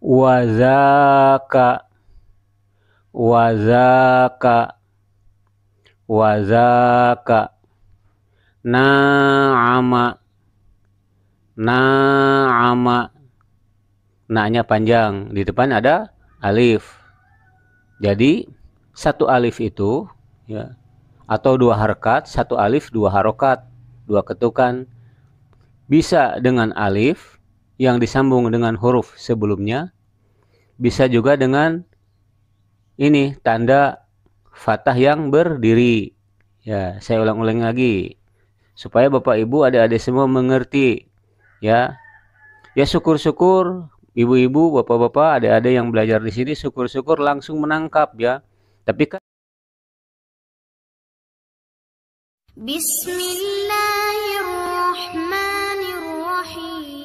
wazaka, wazaka, wazaka, na'ama, na'ama, na-nya panjang, di depan ada alif. Jadi satu alif itu ya, atau dua harokat, satu alif dua harokat, dua ketukan, bisa dengan alif yang disambung dengan huruf sebelumnya, bisa juga dengan ini tanda fathah yang berdiri. Ya, saya ulang-ulang lagi supaya Bapak Ibu, adik-adik semua mengerti ya. Ya syukur-syukur ibu-ibu, bapak-bapak, adik-adik yang belajar di sini syukur-syukur langsung menangkap ya. Tapi kan Bismillahirrahmanirrahim.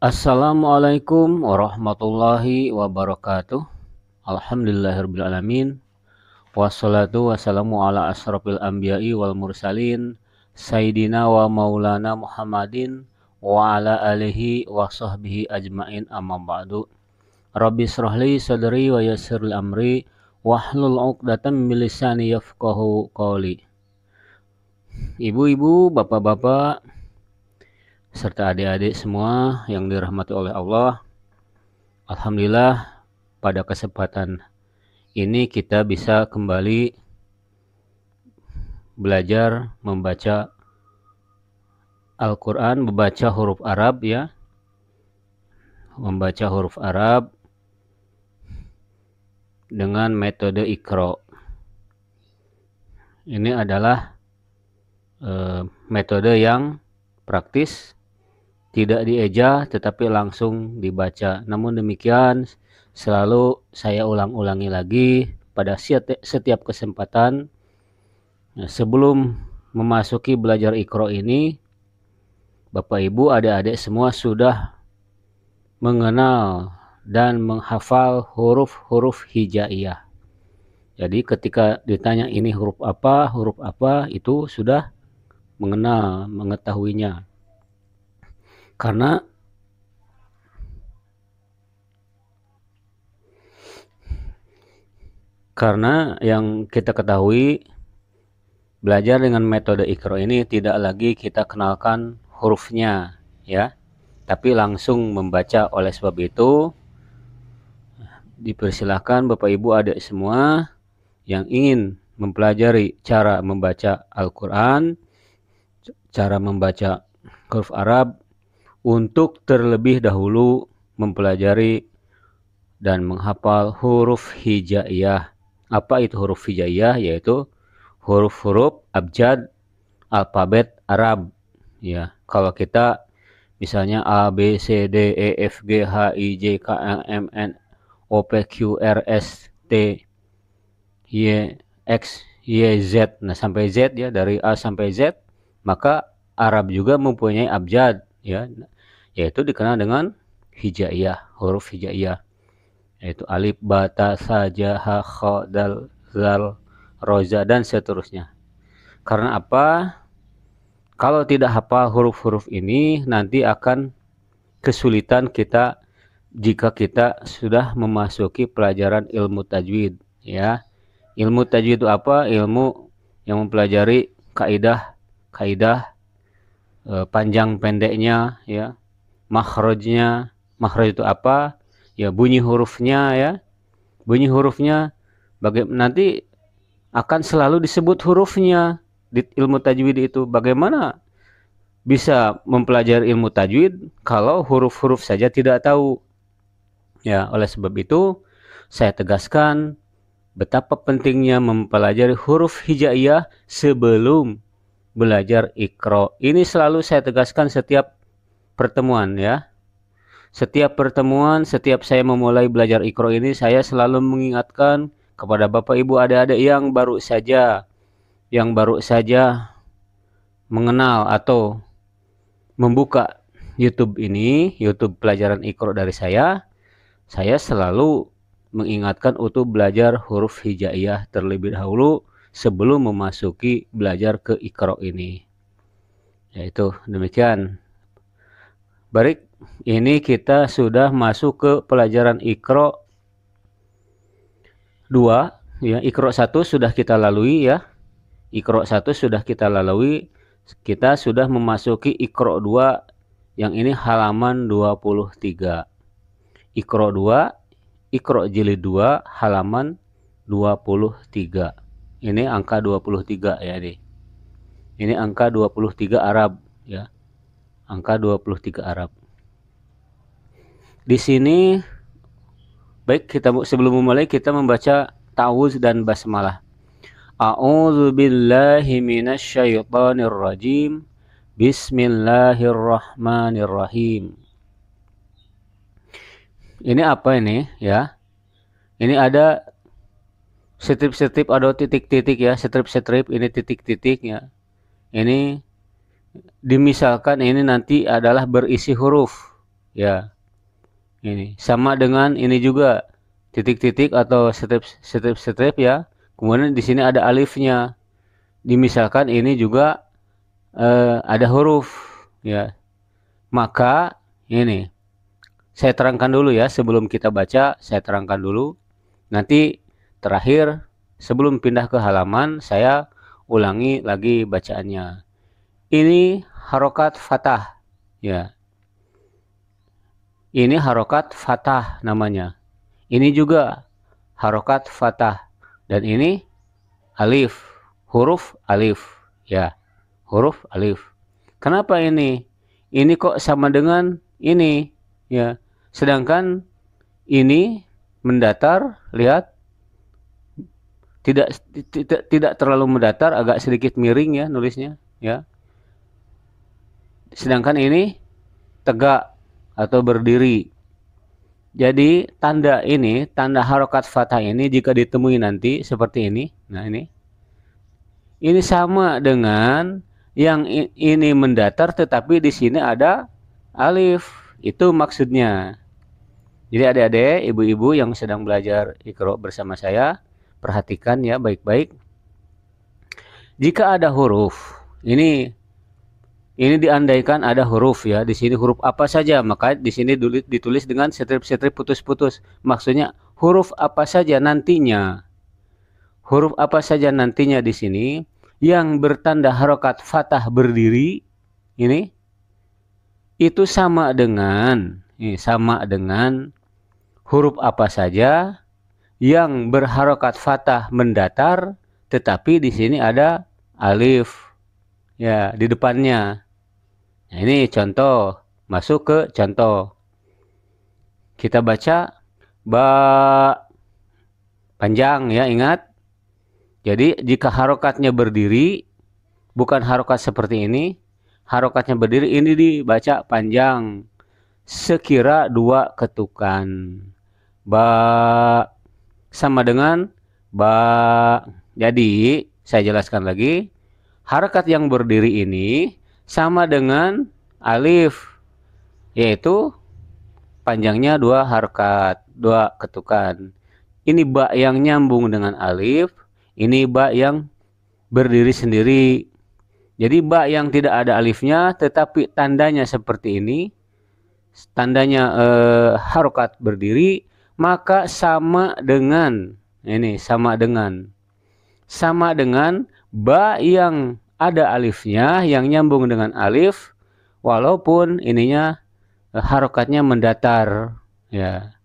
Assalamualaikum warahmatullahi wabarakatuh. Alhamdulillahirrahmanirrahim. Wassalatu wassalamu ala asrafil anbiya'i wal mursalin Sayyidina wa maulana Muhammadin wa ala alihi wa sahbihi ajmain, amma ba'du. Rabbi shrahli sadri wa yassirli amri wahlul 'uqdatam min lisani yafqahu qawli. Ibu-ibu, bapak-bapak, serta adik-adik semua yang dirahmati oleh Allah, alhamdulillah pada kesempatan ini kita bisa kembali belajar membaca Al-Quran, membaca huruf Arab ya, membaca huruf Arab dengan metode Iqra. Ini adalah metode yang praktis, tidak dieja tetapi langsung dibaca. Namun demikian selalu saya ulang-ulangi lagi pada setiap kesempatan. Sebelum memasuki belajar Iqra ini, Bapak Ibu, adik-adik semua sudah mengenal dan menghafal huruf-huruf hijaiyah. Jadi ketika ditanya ini huruf apa, itu sudah mengenal, mengetahuinya. Karena yang kita ketahui, belajar dengan metode Iqra ini tidak lagi kita kenalkan hurufnya ya, tapi langsung membaca. Oleh sebab itu dipersilahkan Bapak Ibu adik semua yang ingin mempelajari cara membaca Al-Quran, cara membaca huruf Arab, untuk terlebih dahulu mempelajari dan menghafal huruf hijaiyah. Apa itu huruf hijaiyah? Yaitu huruf-huruf abjad alfabet Arab ya. Kalau kita misalnya A, B, C, D, E, F, G, H, I, J, K, L, M, N, O, P, Q, R, S, T, Y, X, Y, Z. Nah sampai Z ya, dari A sampai Z. Maka Arab juga mempunyai abjad ya, yaitu dikenal dengan hijaiyah, huruf hijaiyah, yaitu alif, ba, ta, sa, ja, ha, kha, dal, zal, roza, dan seterusnya. Karena apa? Kalau tidak hafal huruf-huruf ini, nanti akan kesulitan kita jika kita sudah memasuki pelajaran ilmu tajwid ya. Ilmu tajwid itu apa? Ilmu yang mempelajari kaidah panjang pendeknya ya, makhrajnya. Makhraj itu apa? Ya bunyi hurufnya ya. Bunyi hurufnya nanti akan selalu disebut hurufnya di ilmu tajwid itu. Bagaimana bisa mempelajari ilmu tajwid kalau huruf-huruf saja tidak tahu? Ya, oleh sebab itu saya tegaskan betapa pentingnya mempelajari huruf hijaiyah sebelum belajar Iqra. Ini selalu saya tegaskan setiap pertemuan ya. Setiap pertemuan, setiap saya memulai belajar Iqra ini, saya selalu mengingatkan kepada Bapak Ibu adik-adik yang baru saja mengenal atau membuka YouTube ini, YouTube pelajaran Iqra dari saya selalu mengingatkan untuk belajar huruf hijaiyah terlebih dahulu sebelum memasuki belajar ke Iqra ini. Yaitu demikian Baik, ini kita sudah masuk ke pelajaran Iqra 2 ya. Iqra 1 sudah kita lalui ya. Iqra 1 sudah kita lalui. Kita sudah memasuki Iqra 2 yang ini halaman 23. Iqra 2, Iqra jilid 2 halaman 23. Ini angka 23 ya nih. Ini angka 23 Arab ya. Angka 23 Arab. Di sini baik, sebelum memulai kita membaca ta'awuz dan basmalah. A'udzu billahi minasyaitonir rajim. Bismillahirrahmanirrahim. Ini apa ini ya? Ini ada strip-strip, ada titik-titik ya, strip-strip, ini titik-titik ya. Ini dimisalkan ini nanti adalah berisi huruf ya. Ini sama dengan ini juga titik-titik atau strip ya. Kemudian di sini ada alifnya. Dimisalkan ini juga ada huruf ya. Maka ini saya terangkan dulu ya, sebelum kita baca saya terangkan dulu. Nanti terakhir sebelum pindah ke halaman saya ulangi lagi bacaannya. Ini harokat fathah ya. Ini harokat fathah namanya. Ini juga harokat fathah. Dan ini alif, huruf alif ya. Huruf alif. Kenapa ini? Ini kok sama dengan ini ya. Sedangkan ini mendatar, lihat. Tidak terlalu mendatar, agak sedikit miring ya nulisnya ya. Sedangkan ini tegak atau berdiri. Jadi tanda ini, tanda harokat fathah ini jika ditemui nanti seperti ini. Nah ini sama dengan yang ini mendatar tetapi di sini ada alif. Itu maksudnya. Jadi adik-adik, ibu-ibu yang sedang belajar Iqra bersama saya, perhatikan ya baik-baik. Jika ada huruf, ini diandaikan ada huruf ya. Di sini huruf apa saja, maka di sini ditulis dengan strip-strip putus-putus. Maksudnya huruf apa saja nantinya. Huruf apa saja nantinya di sini yang bertanda harokat fathah berdiri ini itu sama dengan huruf apa saja yang berharokat fathah mendatar tetapi di sini ada alif ya di depannya. Nah, ini contoh, masuk ke contoh. Kita baca ba panjang ya, ingat. Jadi jika harokatnya berdiri, bukan harokat seperti ini, harokatnya berdiri ini dibaca panjang, sekira 2 ketukan. Ba sama dengan ba. Jadi saya jelaskan lagi, harokat yang berdiri ini sama dengan alif, yaitu panjangnya 2 harokat, 2 ketukan. Ini ba yang nyambung dengan alif, ini ba yang berdiri sendiri. Jadi ba yang tidak ada alifnya tetapi tandanya seperti ini, tandanya harokat berdiri, maka sama dengan ini, sama dengan ba yang ada alifnya yang nyambung dengan alif walaupun ininya harokatnya mendatar ya.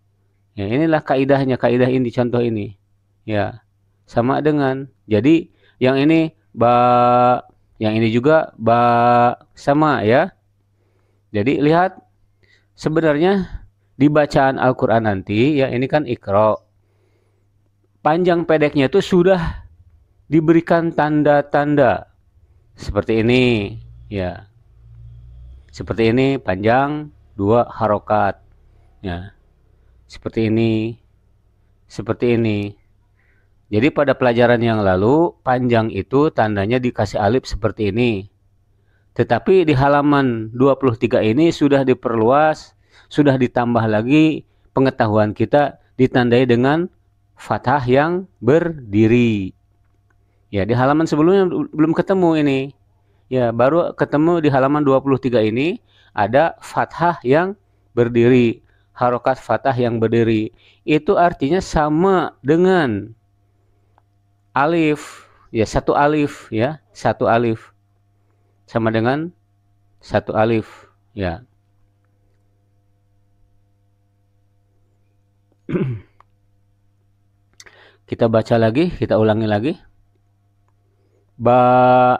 Ya inilah kaidahnya, kaidah ini contoh ini ya, sama dengan. Jadi yang ini ba, yang ini juga ba, sama ya. Jadi lihat sebenarnya di bacaan Al-Qur'an nanti ya, ini kan Iqra, panjang pendeknya itu sudah diberikan tanda-tanda seperti ini ya. Seperti ini panjang 2 harokat ya. Seperti ini. Seperti ini. Jadi pada pelajaran yang lalu panjang itu tandanya dikasih alif seperti ini. Tetapi di halaman 23 ini sudah diperluas, sudah ditambah lagi pengetahuan kita ditandai dengan fathah yang berdiri. Ya, di halaman sebelumnya belum ketemu ini. Ya, baru ketemu di halaman 23 ini ada fathah yang berdiri, harokat fathah yang berdiri. Itu artinya sama dengan alif, ya satu alif ya, satu alif. Sama dengan satu alif, ya. Kita baca lagi, kita ulangi lagi. Ba,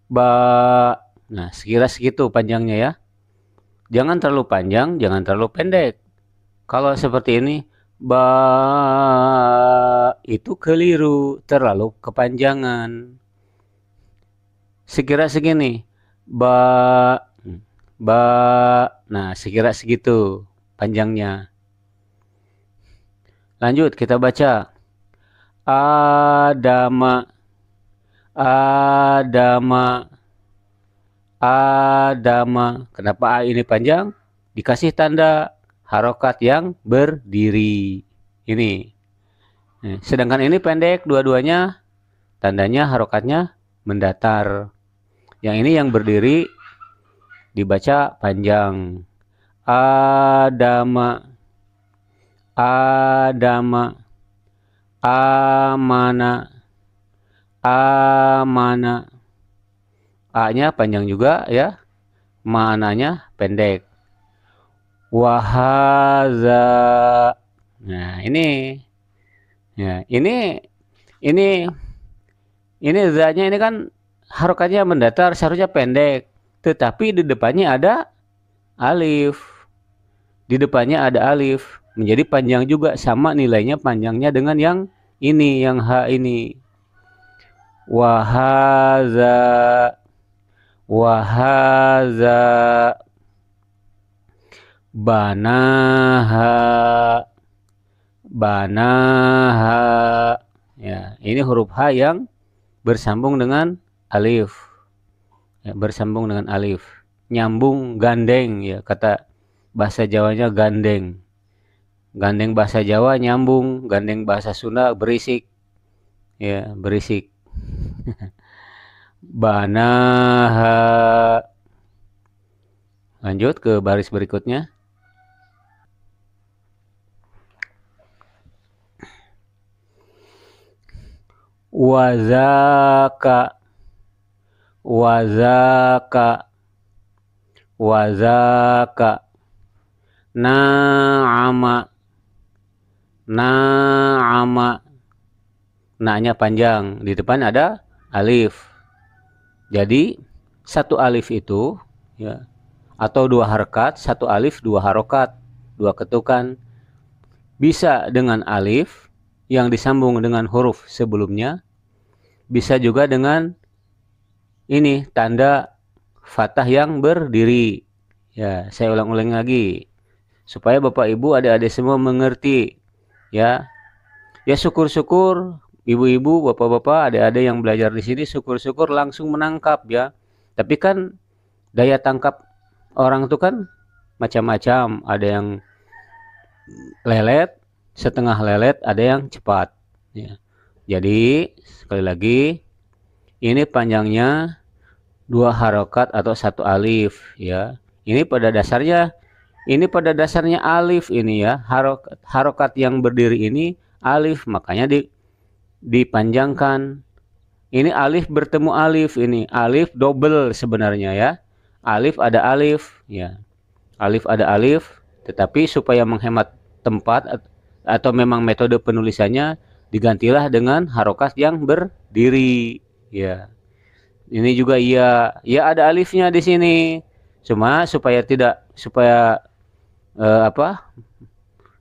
ba. Nah, sekira segitu panjangnya ya. Jangan terlalu panjang, jangan terlalu pendek. Kalau seperti ini, ba itu keliru, terlalu kepanjangan. Sekira segini, ba, ba. Nah, sekira segitu panjangnya. Lanjut, kita baca. Adama, Adama, Adama. Kenapa A ini panjang? Dikasih tanda harokat yang berdiri. Ini. Sedangkan ini pendek, dua-duanya tandanya harokatnya mendatar. Yang ini yang berdiri dibaca panjang. Adama, Adama, amana, amana. A-nya panjang juga ya. Mananya pendek. Wahaza. Nah, ini. Ya, ini za-nya ini kan harokatnya mendatar, seharusnya pendek. Tetapi di depannya ada alif. Di depannya ada alif. Menjadi panjang juga, sama nilainya panjangnya dengan yang ini, yang H ini. Wahaza, wahaza, banaha, banaha. Ya, ini huruf H yang bersambung dengan alif. Ya, bersambung dengan alif. Nyambung, gandeng ya, kata bahasa Jawanya gandeng. Gandeng bahasa Jawa nyambung, gandeng bahasa Sunda berisik. Ya, berisik. Banaha. Lanjut ke baris berikutnya. Wazaka, wazaka, wazaka. Na'ama, na'ama. Na-nya panjang, di depan ada alif. Jadi satu alif itu ya, atau dua harokat, satu alif dua harokat, dua ketukan, bisa dengan alif yang disambung dengan huruf sebelumnya, bisa juga dengan ini tanda fathah yang berdiri. Ya, saya ulang-ulang lagi supaya Bapak Ibu, adik-adik semua mengerti ya. Ya, syukur-syukur ibu-ibu, bapak-bapak, adik-adik yang belajar di sini, syukur-syukur langsung menangkap ya. Tapi kan daya tangkap orang itu kan macam-macam. Ada yang lelet, setengah lelet, ada yang cepat. Ya. Jadi sekali lagi, ini panjangnya dua harokat atau satu alif ya. Ini pada dasarnya alif ini ya. Harokat yang berdiri ini alif, makanya dipanjangkan. Ini alif bertemu alif, ini alif double sebenarnya ya. Alif ada alif ya. Alif ada alif, tetapi supaya menghemat tempat atau memang metode penulisannya digantilah dengan harokat yang berdiri ya. Ini juga ya ada alifnya di sini. Cuma supaya apa?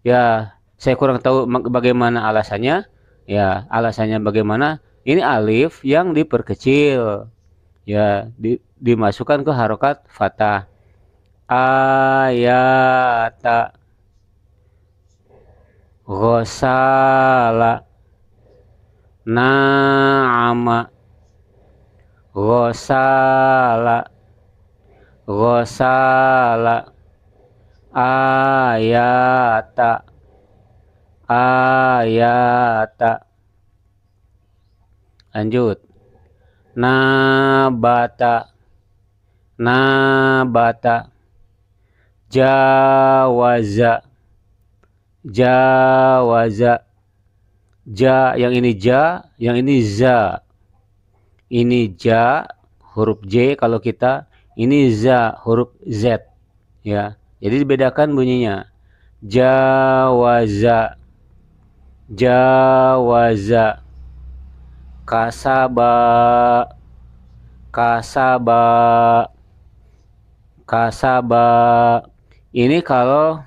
Ya, saya kurang tahu bagaimana alasannya. Ya, alasannya bagaimana? Ini alif yang diperkecil. Ya, dimasukkan ke harokat fathah. Ayata, ghosala, na'ama, ghosala, ghosala, ayata, ayata. Lanjut. nabata, nabata, jawaza, jawaza, ja, yang ini ja, yang ini za. Ini ja huruf J kalau kita, ini za huruf Z ya. Jadi dibedakan bunyinya. Jawaza, jawaza, kasaba, kasaba, kasaba. Ini kalau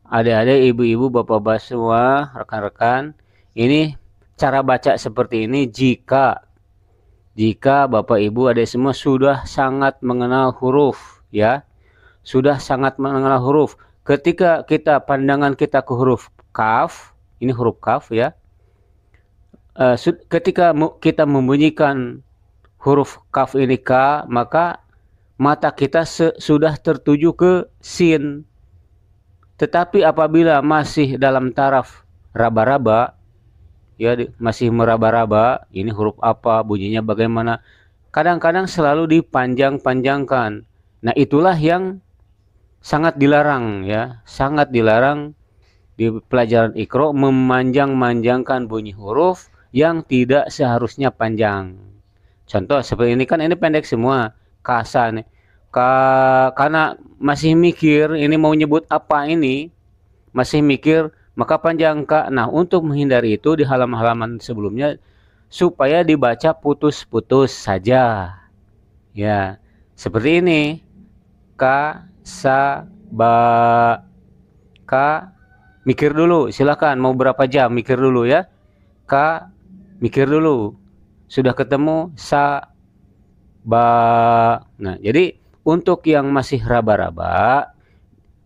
adik-adik, ibu-ibu, bapak-bapak semua, rekan-rekan, ini cara baca seperti ini jika Bapak Ibu adik semua sudah sangat mengenal huruf ya. Sudah sangat mengenal huruf. Ketika pandangan kita ke huruf kaf, ini huruf kaf ya. Ketika kita membunyikan huruf kaf ini K, maka mata kita sudah tertuju ke sin. Tetapi apabila masih dalam taraf raba-raba, ya masih meraba-raba, ini huruf apa, bunyinya bagaimana, kadang-kadang selalu dipanjang-panjangkan. Nah, itulah yang sangat dilarang ya, sangat dilarang di pelajaran Iqra, memanjang-manjangkan bunyi huruf yang tidak seharusnya panjang. Contoh seperti ini, kan ini pendek semua, kasa nih. Karena masih mikir ini mau nyebut apa, ini masih mikir, maka panjang K. Nah, untuk menghindari itu di halaman-halaman sebelumnya supaya dibaca putus-putus saja. Ya, seperti ini. K, sa, ba, K. Mikir dulu, silakan mau berapa jam mikir dulu ya. K, mikir dulu. Sudah ketemu sa, ba. Nah, jadi untuk yang masih raba-raba,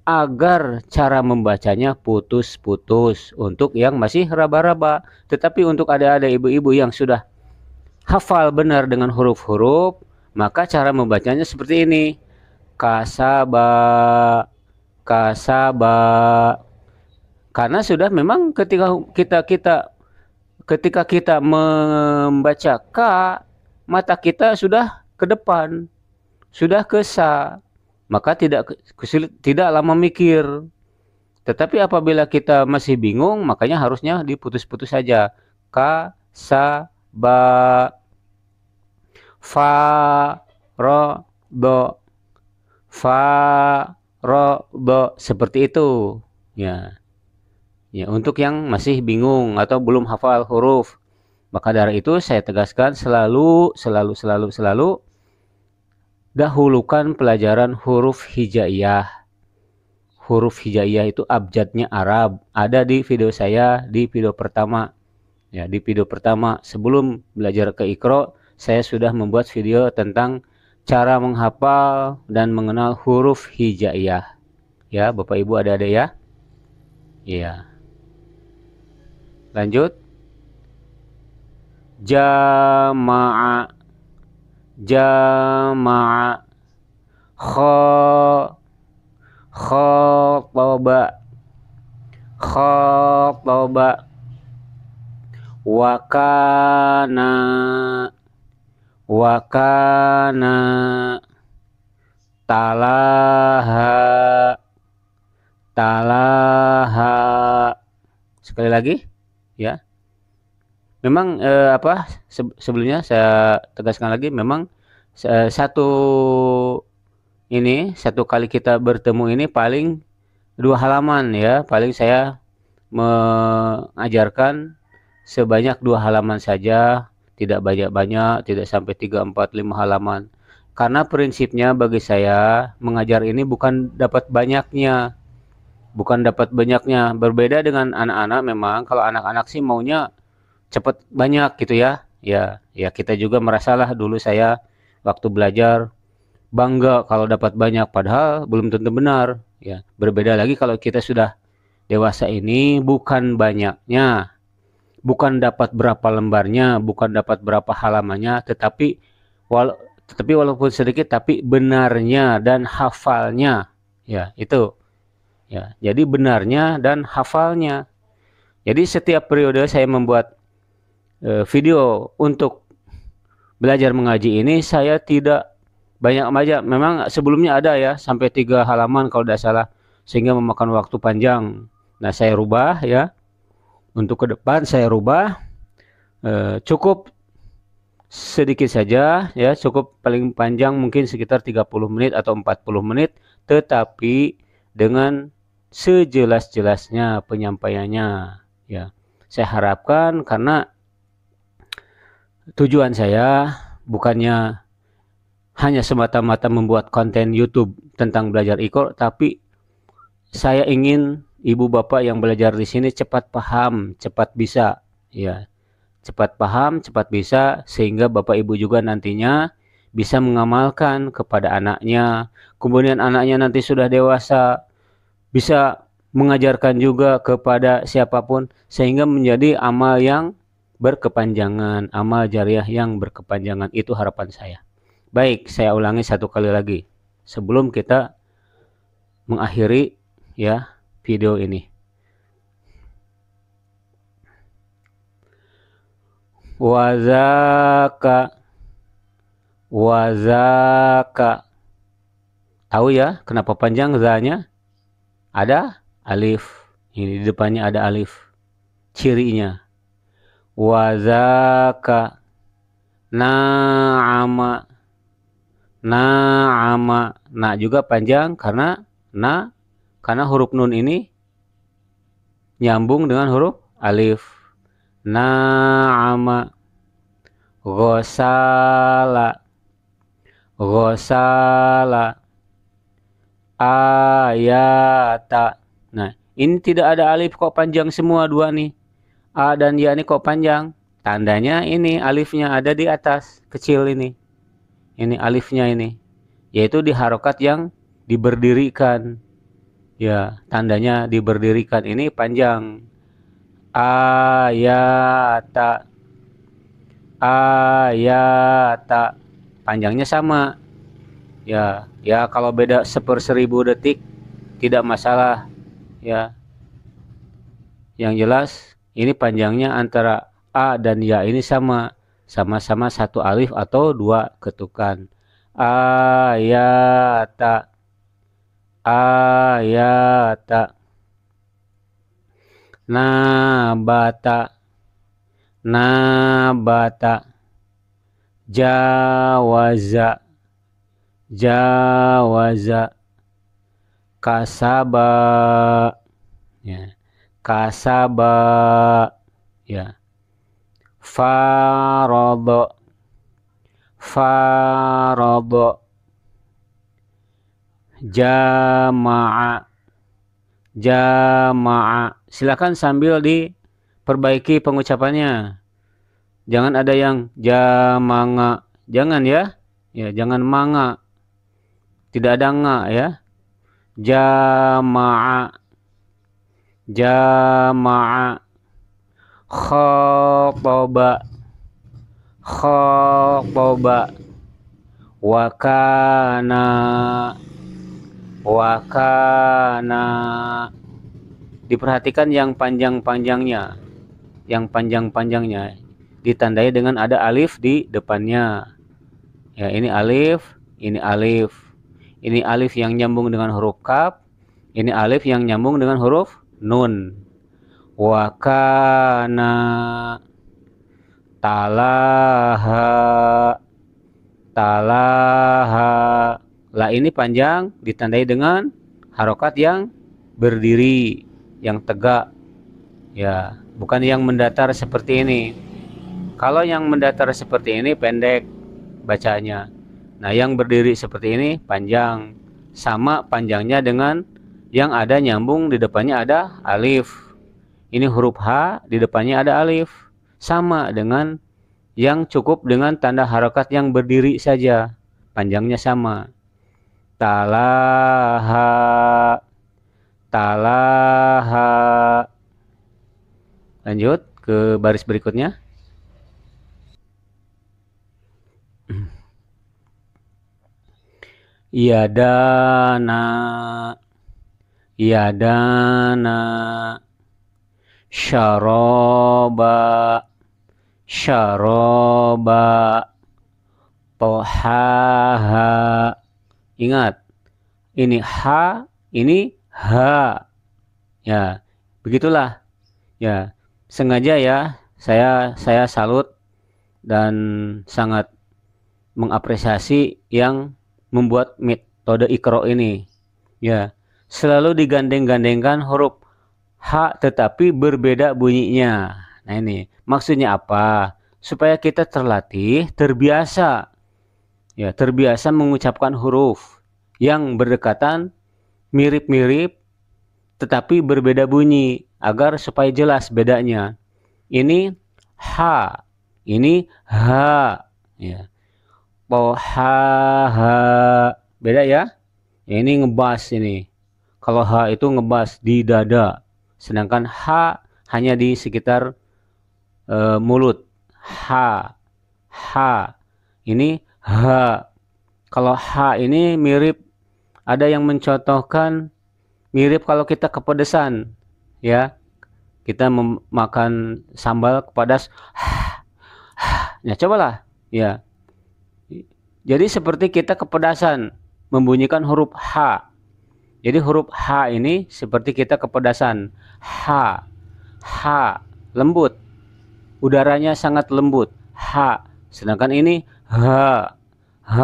agar cara membacanya putus-putus untuk yang masih raba-raba. Tetapi untuk adik-adik, ibu-ibu yang sudah hafal benar dengan huruf-huruf, maka cara membacanya seperti ini. Kasaba, kasaba. Karena sudah memang ketika kita membaca K, mata kita sudah ke depan, sudah ke sa, maka tidak lama mikir. Tetapi apabila kita masih bingung, makanya harusnya diputus-putus saja. Ka, sa, ba, fa, ro, do, fa, ro, do, seperti itu ya. Ya, untuk yang masih bingung atau belum hafal huruf, maka dari itu saya tegaskan selalu dahulukan pelajaran huruf hijaiyah. Huruf hijaiyah itu abjadnya Arab. Ada di video saya di video pertama. Ya, di video pertama sebelum belajar ke Iqra, saya sudah membuat video tentang cara menghafal dan mengenal huruf hijaiyah. Ya, Bapak Ibu adik-adik ya. Iya. Lanjut. Jama'a, jama'a, khataba, khataba, wakana, wakana, talaha, talaha. Sekali lagi ya. Memang sebelumnya saya tegaskan lagi, memang satu kali kita bertemu ini paling 2 halaman ya. Paling saya mengajarkan sebanyak 2 halaman saja, tidak banyak-banyak, tidak sampai 3, 4, 5 halaman. Karena prinsipnya bagi saya mengajar ini bukan dapat banyaknya. Berbeda dengan anak-anak. Memang kalau anak-anak sih maunya cepat banyak gitu ya. Ya kita juga merasalah dulu saya waktu belajar bangga kalau dapat banyak, padahal belum tentu benar ya. Berbeda lagi kalau kita sudah dewasa, ini bukan banyaknya, bukan dapat berapa lembarnya, bukan dapat berapa halamannya, tetapi walaupun sedikit tapi benarnya dan hafalnya ya, itu ya. Jadi benarnya dan hafalnya. Jadi setiap periode saya membuat video untuk belajar mengaji ini saya tidak banyak baca. Memang sebelumnya ada ya sampai 3 halaman kalau tidak salah, sehingga memakan waktu panjang. Nah, saya rubah ya. Untuk ke depan saya rubah, cukup sedikit saja ya, cukup paling panjang mungkin sekitar 30 menit atau 40 menit, tetapi dengan sejelas-jelasnya penyampaiannya ya. Saya harapkan, karena tujuan saya bukannya hanya semata-mata membuat konten YouTube tentang belajar Iqra, tapi saya ingin ibu bapak yang belajar di sini cepat paham, cepat bisa ya. Cepat paham, cepat bisa, sehingga bapak ibu juga nantinya bisa mengamalkan kepada anaknya. Kemudian anaknya nanti sudah dewasa, bisa mengajarkan juga kepada siapapun, sehingga menjadi amal yang berkepanjangan, amal jariah yang berkepanjangan. Itu harapan saya. Baik, saya ulangi satu kali lagi sebelum kita mengakhiri ya video ini. Wazaka, wazaka. Tahu ya kenapa panjang za-nya? Ada alif. Ini di depannya ada alif. Cirinya. Wazaka. Na'ama. Na'ama. Na juga panjang karena karena huruf nun ini nyambung dengan huruf alif. Na'ama. Ghosala. Ghosala. Ayata. Nah, ini tidak ada alif kok panjang semua dua nih. A dan ya ini kok panjang. Tandanya ini alifnya ada di atas, kecil ini. Ini alifnya ini. Yaitu di harokat yang diberdirikan. Ya, tandanya diberdirikan ini panjang. Ayata. Ayata. Panjangnya sama. Ya, ya kalau beda 1/1000 detik tidak masalah ya. Yang jelas ini panjangnya antara A dan ya ini sama-sama satu alif atau 2 ketukan. Ayata. Ayata. Nabata. Nabata. Jawaza. Jawaza. Kasaba ya. Kasaba ya. Farodo. Farodo. Jama'a. Jama'a. Silakan sambil diperbaiki pengucapannya. Jangan ada yang jamanga. Jangan ya. Ya, jangan manga. Tidak ada nga ya. Jama'a. Jama'a. Khotoba. Khotoba. Wakana. Wakana. Diperhatikan yang panjang-panjangnya. Yang panjang-panjangnya ditandai dengan ada alif di depannya. Ya, ini alif, ini alif. Ini alif yang nyambung dengan huruf kaf, ini alif yang nyambung dengan huruf nun. Wakana. Talaha. Talaha. La ini panjang ditandai dengan harokat yang berdiri, yang tegak. Ya, bukan yang mendatar seperti ini. Kalau yang mendatar seperti ini pendek bacanya. Nah, yang berdiri seperti ini panjang. Sama panjangnya dengan yang ada nyambung di depannya ada alif. Ini huruf H, di depannya ada alif. Sama dengan yang cukup dengan tanda harokat yang berdiri saja. Panjangnya sama. Talaha. Talaha. Lanjut ke baris berikutnya. Yadana. Yadana. Syaroba. Syaroba. Po ha ha. Ingat, ini ha, ini ha. Ya, begitulah. Ya, sengaja ya saya salut dan sangat mengapresiasi yang membuat metode Iqra ini. Ya, selalu digandeng-gandengkan huruf H tetapi berbeda bunyinya. Nah ini maksudnya apa? Supaya kita terlatih, terbiasa. Ya, terbiasa mengucapkan huruf yang berdekatan, mirip-mirip, tetapi berbeda bunyi agar supaya jelas bedanya. Ini H, ini H. Ya. Po ha ha. Beda ya? Ya ini ngebas ini. Kalau H itu ngebas di dada. Sedangkan H hanya di sekitar mulut. H. H. Ini H. Kalau H ini mirip, ada yang mencontohkan mirip kalau kita kepedesan. Ya. Kita makan sambal kepedas. Ya cobalah. Ya. Jadi seperti kita kepedasan membunyikan huruf H. Jadi huruf H ini seperti kita kepedasan. H. H. Lembut. Udaranya sangat lembut. H. Sedangkan ini H. H.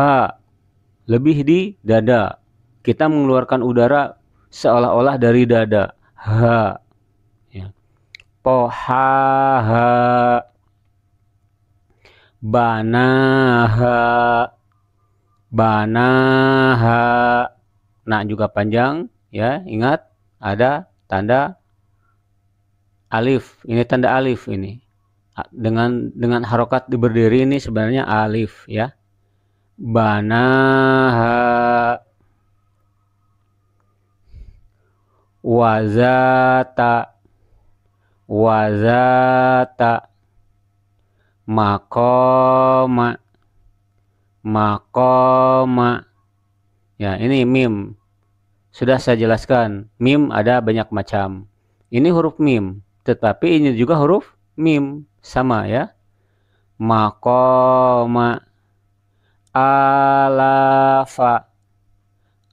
Lebih di dada. Kita mengeluarkan udara seolah-olah dari dada. H. Ya. Po ha ha. Banaha. Banaha. Nah juga panjang ya, ingat ada tanda alif. Ini tanda alif ini. Dengan harokat berdiri ini sebenarnya alif ya. Banaha. Wazata. Wazata. Makoma. Makoma. Ya, ini mim. Sudah saya jelaskan. Mim ada banyak macam. Ini huruf mim. Tetapi ini juga huruf mim. Sama ya. Makoma. Alafa.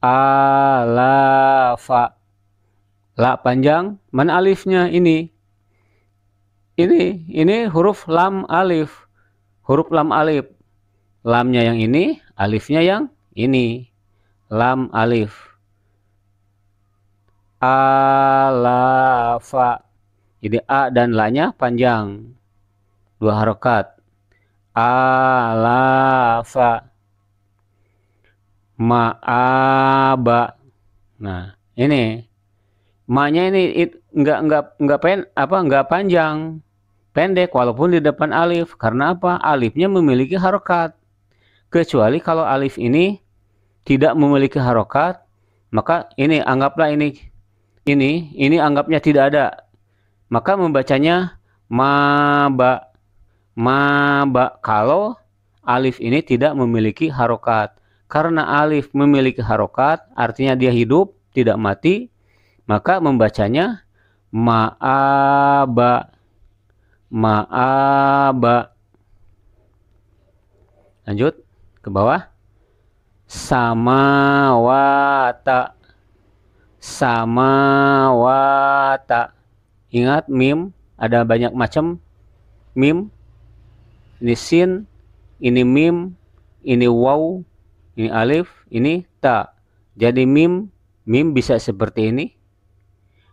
Alafa. La panjang. Mana alifnya ini? Ini huruf lam alif. Huruf lam alif. Lamnya yang ini, alifnya yang ini. Lam alif. Alafa. Jadi a dan la-nya panjang. 2 harokat. Alafa. Ma'aba. Nah, ini ma-nya ini enggak panjang. Pendek walaupun di depan alif. Karena apa? Alifnya memiliki harokat. Kecuali kalau alif ini tidak memiliki harokat, maka ini anggaplah ini anggapnya tidak ada. Maka membacanya maba. Maba kalau alif ini tidak memiliki harokat. Karena alif memiliki harokat, artinya dia hidup, tidak mati, maka membacanya ma'aba. Ma'aba. Lanjut ke bawah. Samawata. Samawata. Ingat mim ada banyak macam mim. Ini sin, ini mim, ini waw, ini alif, ini ta. Jadi mim bisa seperti ini.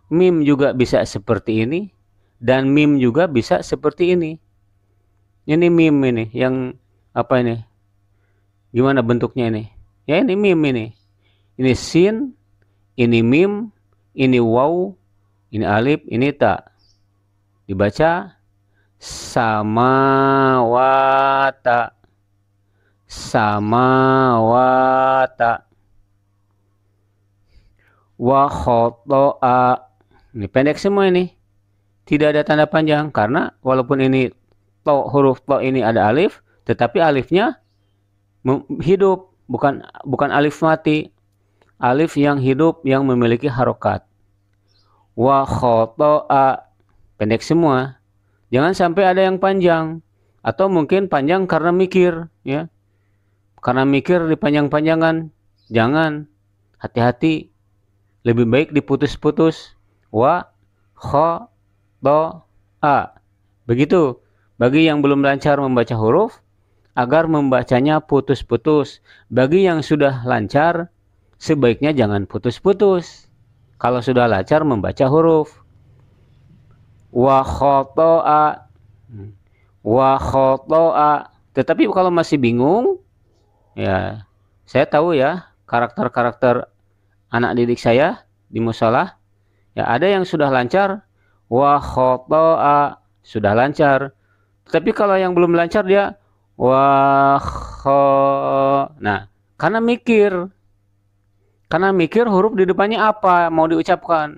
Mim juga bisa seperti ini. Dan mim juga bisa seperti ini. Ini mim ini yang apa ini? Gimana bentuknya ini? Ya ini mim ini. Ini sin, ini mim, ini waw, ini alif, ini ta. Dibaca samawata. Samawata. Wa khoto'a. Ini pendek semua ini. Tidak ada tanda panjang karena walaupun ini huruf to ini ada alif, tetapi alifnya hidup, bukan alif mati. Alif yang hidup yang memiliki harokat. Wa khoto'a. Pendek semua. Jangan sampai ada yang panjang atau mungkin panjang karena mikir ya. karena mikir dipanjang-panjangan. Jangan, hati-hati. Lebih baik diputus-putus. Wa, kho, to, a. Begitu. Bagi yang belum lancar membaca huruf, agar membacanya putus-putus. Bagi yang sudah lancar, sebaiknya jangan putus-putus. Kalau sudah lancar membaca huruf. Wa khoto'a. Wa khoto'a. Tetapi kalau masih bingung, ya saya tahu ya karakter-karakter anak didik saya di musola. Ya ada yang sudah lancar. Wa khoto'a. Sudah lancar. Tapi kalau yang belum lancar dia nah, karena mikir huruf di depannya apa mau diucapkan.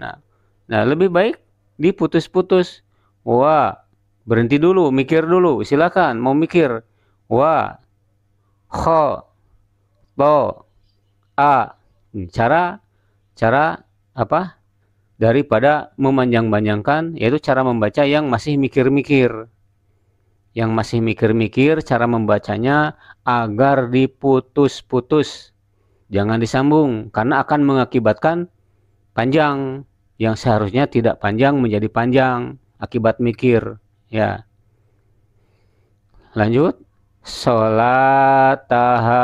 Nah, lebih baik diputus-putus. Berhenti dulu, mikir dulu. Silakan mau mikir. Kho, to, a. Cara apa? Daripada memanjang-panjangkan, yaitu cara membaca yang masih mikir-mikir. Yang masih mikir-mikir, cara membacanya agar diputus-putus. Jangan disambung, karena akan mengakibatkan panjang. Yang seharusnya tidak panjang menjadi panjang, akibat mikir. Ya. Lanjut. Sholataha.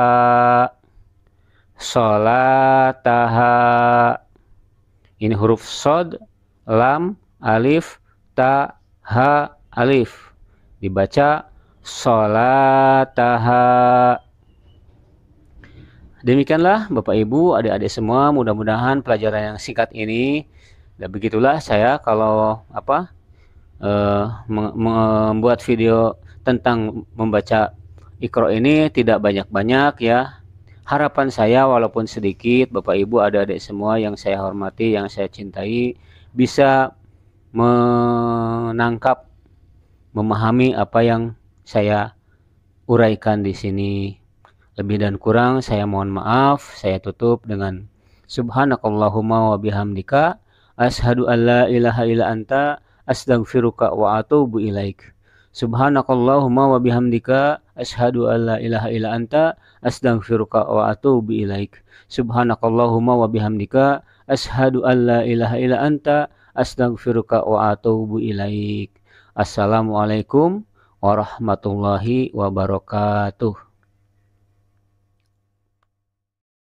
Sholataha. Ini huruf sod, lam, alif, ta, ha, alif. Dibaca sholataha. Demikianlah Bapak Ibu, adik-adik semua, mudah-mudahan pelajaran yang singkat ini, dan begitulah saya kalau membuat video tentang membaca Iqra ini tidak banyak-banyak ya. Harapan saya walaupun sedikit, Bapak Ibu adik-adik semua yang saya hormati, yang saya cintai, bisa menangkap, memahami apa yang saya uraikan di sini. Lebih dan kurang saya mohon maaf. Saya tutup dengan subhanakallahumma wa bihamdika asyhadu an la ilaha illa anta astaghfiruka wa atubu ilaik. Subhanakallahumma wa bihamdika asyhadu an la ilaha illa anta astaghfiruka wa atubu ilaik. Subhanakallahumma wa bihamdika asyhadu an la ilaha illa anta astaghfiruka wa atubu ilaik. Assalamualaikum warahmatullahi wabarakatuh.